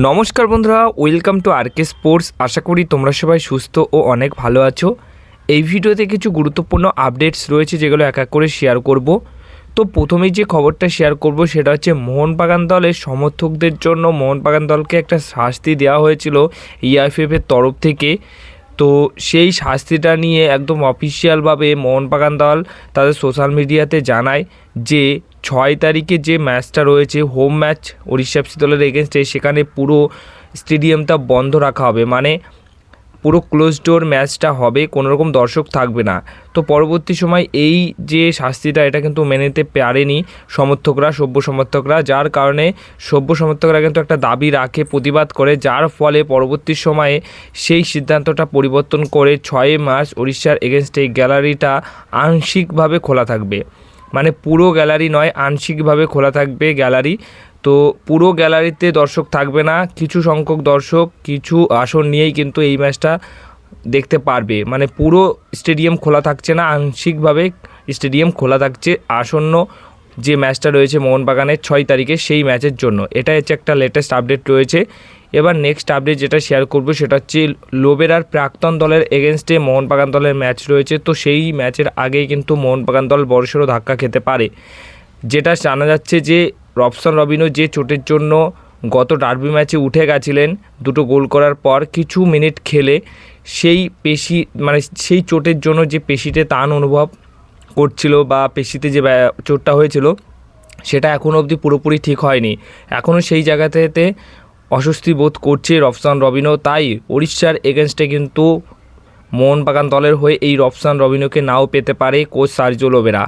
নমস্কার বন্ধুরা, welcome to আরকে sports. আশা করি তোমরা সবাই সুস্থ ও অনেক ভালো আছো। এই ভিডিওতে কিছু গুরুত্বপূর্ণ আপডেটস রয়েছে যেগুলো এক এক করে শেয়ার করব। তো প্রথমেই যে খবরটা শেয়ার করব সেটা হচ্ছে মোহনবাগান দলের সমর্থকদের জন্য মোহনবাগান দলকে একটা শাস্তি দেওয়া হয়েছিল ইআইএফএফের তরফ থেকে। তো সেই শাস্তিটা নিয়ে একদম অফিসিয়ালভাবে মোহনবাগান দল তাদের সোশ্যাল মিডিয়াতে জানায় যে 6 তারিখে যে ম্যাচটা রয়েছে হোম ম্যাচ উড়িষ্যা এফসি দলের এগেনস্টে, সেখানে পুরো স্টেডিয়ামটা বন্ধ রাখা হবে, মানে পুরো ক্লোজ ডোর ম্যাচটা হবে, কোনো রকম দর্শক থাকবে না। তো পরবর্তী সময় এই যে শাস্তিটা এটা কিন্তু মেনে নিতে পারেনি সভ্য সমর্থকরা, যার কারণে সভ্য সমর্থকরা কিন্তু একটা দাবি রাখে, প্রতিবাদ করে, যার ফলে পরবর্তী সময়ে সেই সিদ্ধান্তটা পরিবর্তন করে 6 মার্চ উড়িষ্যার এগেনস্টে এই গ্যালারিটা আংশিকভাবে খোলা থাকবে, মানে পুরো গ্যালারি নয়, আংশিকভাবে খোলা থাকবে গ্যালারি। তো পুরো গ্যালারিতে দর্শক থাকবে না, কিছু সংখ্যক দর্শক কিছু আসন নিয়েই কিন্তু এই ম্যাচটা দেখতে পারবে, মানে পুরো স্টেডিয়াম খোলা থাকছে না, আংশিকভাবে স্টেডিয়াম খোলা থাকছে আসন্ন যে ম্যাচটা রয়েছে মোহনবাগানের 6 তারিখে সেই ম্যাচের জন্য। এটা হচ্ছে একটা লেটেস্ট আপডেট রয়েছে। এবার নেক্সট আপডেট যেটা শেয়ার করব সেটা হচ্ছে লোবেরার প্রাক্তন দলের এগেনস্টে মোহনবাগান দলের ম্যাচ রয়েছে। তো সেই ম্যাচের আগেই কিন্তু মোহনবাগান দল বড়সড় ধাক্কা খেতে পারে, যেটা জানা যাচ্ছে যে রবসন রবিনো যে চোটের জন্য গত ডার্বি ম্যাচে উঠে গেছিলেন দুটো গোল করার পর কিছু মিনিট খেলে, সেই পেশি মানে সেই চোটের জন্য যে পেশিতে টান অনুভব করছিল বা পেশিতে যে চোটটা হয়েছিল সেটা এখনও অবধি পুরোপুরি ঠিক হয়নি, এখনও সেই জায়গাতে অস্বস্তি বোধ করছে রবসন রবিনো। তাই উড়িষ্যার এগেনস্টে কিন্তু মোহনবাগান দলের হয়ে এই রবসন রবিনোকে নাও পেতে পারে কোচ সার্জিও লোবেরা।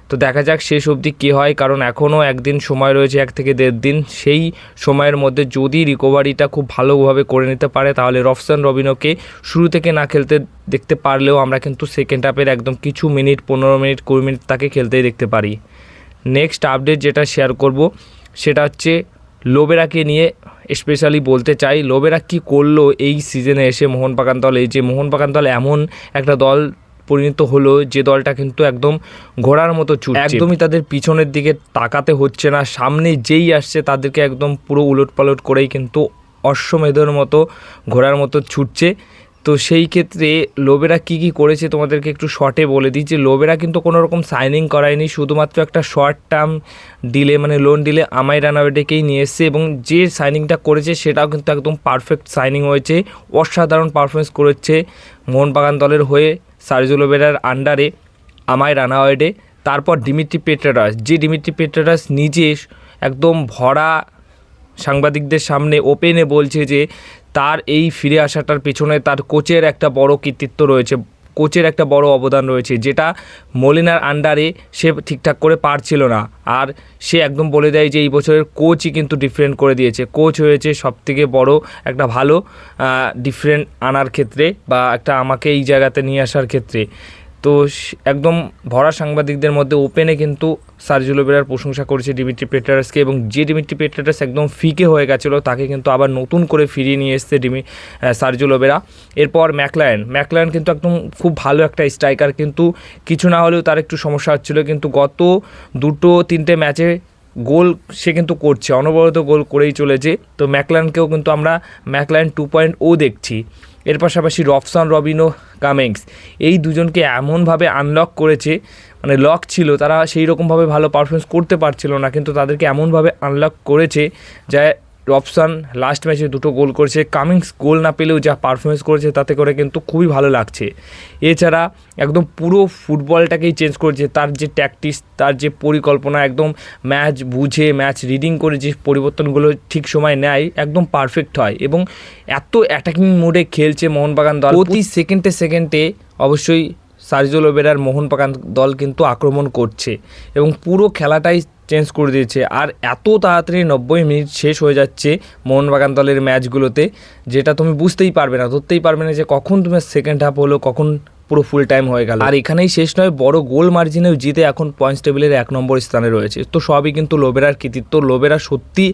তো দেখা যাক শেষ অবধি কী হয়, কারণ এখনও একদিন সময় রয়েছে, 1 থেকে 1.5 দিন। সেই সময়ের মধ্যে যদি রিকভারিটা খুব ভালোভাবে করে নিতে পারে তাহলে রবসন রবিনোকে শুরু থেকে না খেলতে দেখতে পারলেও আমরা কিন্তু সেকেন্ড হাফের একদম কিছু মিনিট 15 মিনিট 20 মিনিট তাকে খেলতেই দেখতে পারি। নেক্সট আপডেট যেটা শেয়ার করব সেটা হচ্ছে লোবেরাকে নিয়ে স্পেশালি বলতে চাই। লোবেরা কি করলো এই সিজনে এসে মোহনবাগান দলে, যে মোহনবাগান দল এমন একটা দল পরিণত হলো যে দলটা কিন্তু একদম ঘোড়ার মতো ছুটছে, একদমই তাদের পিছনের দিকে তাকাতে হচ্ছে না, সামনে যেই আসছে তাদেরকে একদম পুরো উলটপালট করেই কিন্তু অশ্বমেধের মতো ঘোড়ার মতো ছুটছে। তো সেই ক্ষেত্রে লোবেরা কী করেছে তোমাদেরকে একটু শর্টে বলে দিই, যে লোবেরা কিন্তু কোনো রকম সাইনিং করায়নি, শুধুমাত্র একটা শর্ট টার্ম ডিলে মানে লোন ডিলে আমাই রানাওয়েটেকেই নিয়ে এসছে, এবং যে সাইনিংটা করেছে সেটাও কিন্তু একদম পারফেক্ট সাইনিং হয়েছে, অসাধারণ পারফরমেন্স করেছে মোহনবাগান দলের হয়ে সার্জিও লোবেরার আন্ডারে আমাই রানাওয়েটে। তারপর ডিমিত্রি পেট্রাস নিজে একদম ভরা সাংবাদিকদের সামনে ওপেনে বলছে যে তার এই ফিরে আসাটার পেছনে তার কোচের একটা বড় কৃতিত্ব রয়েছে, কোচের একটা বড় অবদান রয়েছে, যেটা মলিনার আন্ডারে সে ঠিকঠাক করে পারছিল না। আর সে একদম বলে দেয় যে এই বছরের কোচই কিন্তু ডিফারেন্ট করে দিয়েছে, কোচ হয়েছে সবথেকে বড় একটা ভালো ডিফারেন্ট আনার ক্ষেত্রে বা একটা আমাকে এই জায়গাতে নিয়ে আসার ক্ষেত্রে। তো একদম ভরা সাংবাদিকদের মধ্যে ওপেনে কিন্তু সার্জিও লোবেরার প্রশংসা করেছে ডিমিত্রি পেট্রাসকে, এবং যে ডিমিত্রি পেট্রাস একদম ফিকে হয়ে গেছিলো তাকে কিন্তু আবার নতুন করে ফিরিয়ে নিয়ে এসছে সার্জিও লোবেরা। এরপর ম্যাকলায়ন কিন্তু একদম খুব ভালো একটা স্ট্রাইকার, কিন্তু কিছু না হলেও তার একটু সমস্যা হচ্ছিলো, কিন্তু গত 2-3টে ম্যাচে গোল সে কিন্তু করছে, অনবরত গোল করেই চলেছে। তো ম্যাকলায়নকেও কিন্তু আমরা ম্যাকলায়ন 2.0 দেখছি। এর পাশাপাশি রবসন রবিনো কামিংস এই দুজনকে এমনভাবে আনলক করেছে, মানে লক ছিল, তারা সেই রকমভাবে ভালো পারফরমেন্স করতে পারছিল না, কিন্তু তাদেরকে এমনভাবে আনলক করেছে যা রবসন লাস্ট ম্যাচে 2টো গোল করেছে, কামিংস গোল না পেলেও যা পারফরমেন্স করেছে তাতে করে কিন্তু খুবই ভালো লাগছে। এছাড়া একদম পুরো ফুটবলটাকেই চেঞ্জ করেছে, তার যে ট্যাকটিক্স, তার যে পরিকল্পনা, একদম ম্যাচ বুঝে ম্যাচ রিডিং করে যে পরিবর্তনগুলো ঠিক সময় নেয় একদম পারফেক্ট হয়, এবং এত অ্যাটাকিং মোডে খেলছে মোহনবাগান দল, প্রতি সেকেন্ডে অবশ্যই সার্জিও লোবেরার মোহনবাগান দল কিন্তু আক্রমণ করছে এবং পুরো খেলাটাই চেঞ্জ করে দিয়েছে। আর এত তাড়াতাড়ি 90 মিনিট শেষ হয়ে যাচ্ছে মোহনবাগান দলের ম্যাচগুলোতে, যেটা তুমি বুঝতেই পারবে না, ধরতেই পারবে না যে কখন তুমি সেকেন্ড হাফ হলো, কখন পুরো ফুল টাইম হয়ে গেল। আর এখানেই শেষ নয়, বড় গোল মার্জিনেও জিতে এখন পয়েন্টস টেবিলের 1 নম্বর স্থানে রয়েছে। তো সবই কিন্তু লোবেরার কৃতিত্ব। লোবেরা সত্যি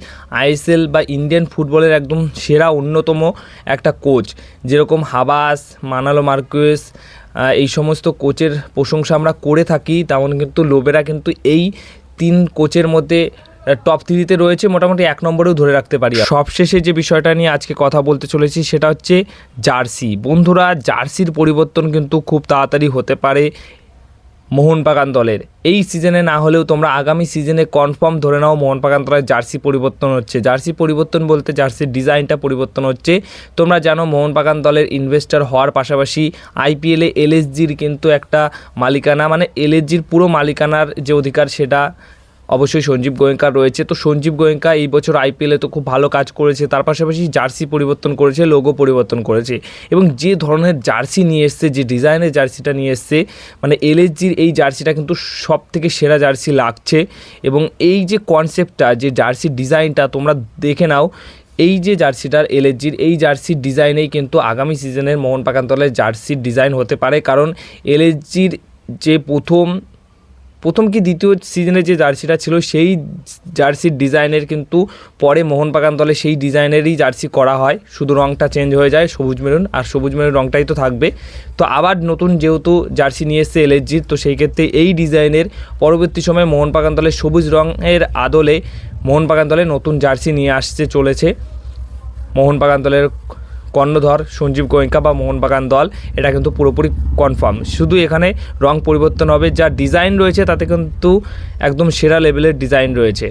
আইএসএল বা ইন্ডিয়ান ফুটবলের একদম সেরা অন্যতম একটা কোচ, যেরকম হাবাস, মানালো মার্কুয়েস এই সমস্ত কোচের প্রশংসা আমরা করে থাকি, তেমন কিন্তু লোবেরা কিন্তু এই 3 কোচের মধ্যে টপ 3-তে রয়েছে, মোটামুটি 1 নম্বরেও ধরে রাখতে পারি। সবশেষে যে বিষয়টা নিয়ে আজকে কথা বলতে চলেছি সেটা হচ্ছে জার্সি। বন্ধুরা, জার্সির পরিবর্তন কিন্তু খুব তাড়াতাড়ি হতে পারে মোহনবাগান দলের। এই সিজনে না হলেও তোমরা আগামী সিজনে কনফার্ম ধরে নাও মোহনবাগান দলের জার্সি পরিবর্তন হচ্ছে। জার্সি পরিবর্তন বলতে জার্সির ডিজাইনটা পরিবর্তন হচ্ছে। তোমরা জানো মোহনবাগান দলের ইনভেস্টর হওয়ার পাশাপাশি আইপিএলে এলএসজির কিন্তু একটা মালিকানা, মানে এলএসজির পুরো মালিকানার যে অধিকার সেটা অবশ্যই সঞ্জীব গোয়েঙ্কার রয়েছে। তো সঞ্জীব গোয়েঙ্কা এই বছর আইপিএলে তো খুব ভালো কাজ করেছে, তার পাশাপাশি জার্সি পরিবর্তন করেছে, লোগো পরিবর্তন করেছে, এবং যে ধরনের জার্সি নিয়ে এসছে, যে ডিজাইনের জার্সিটা নিয়ে এসছে, মানে এলএসজির এই জার্সিটা কিন্তু সব থেকে সেরা জার্সি লাগছে। এবং এই যে কনসেপ্টটা, যে জার্সির ডিজাইনটা তোমরা দেখে নাও, এই যে জার্সিটার এলএসজির এই জার্সির ডিজাইনেই কিন্তু আগামী সিজনের মোহনবাগান দলের জার্সির ডিজাইন হতে পারে। কারণ এলএসজির যে প্রথম কি দ্বিতীয় সিজনে যে জার্সিটা ছিল সেই জার্সির ডিজাইনের কিন্তু পরে মোহনবাগান দলে সেই ডিজাইনেরই জার্সি করা হয়, শুধু রঙটা চেঞ্জ হয়ে যায় সবুজ মেরুন, আর সবুজ মেরুন রঙটাই তো থাকবে। তো আবার নতুন যেহেতু জার্সি নিয়ে এসছে এলএসজির, তো সেই ক্ষেত্রে এই ডিজাইনের পরবর্তী সময়ে মোহনবাগান দলের সবুজ রঙের আদলে মোহনবাগান দলে নতুন জার্সি নিয়ে আসতে চলেছে মোহনবাগান দলের কর্ণধর সঞ্জীব গোয়েঙ্কা বা মোহনবাগান দল। এটা কিন্তু পুরোপুরি কনফার্ম। শুধু এখানে রং পরিবর্তন হবে, যা ডিজাইন রয়েছে তাতে কিন্তু একদম সেরা লেভেলের ডিজাইন রয়েছে।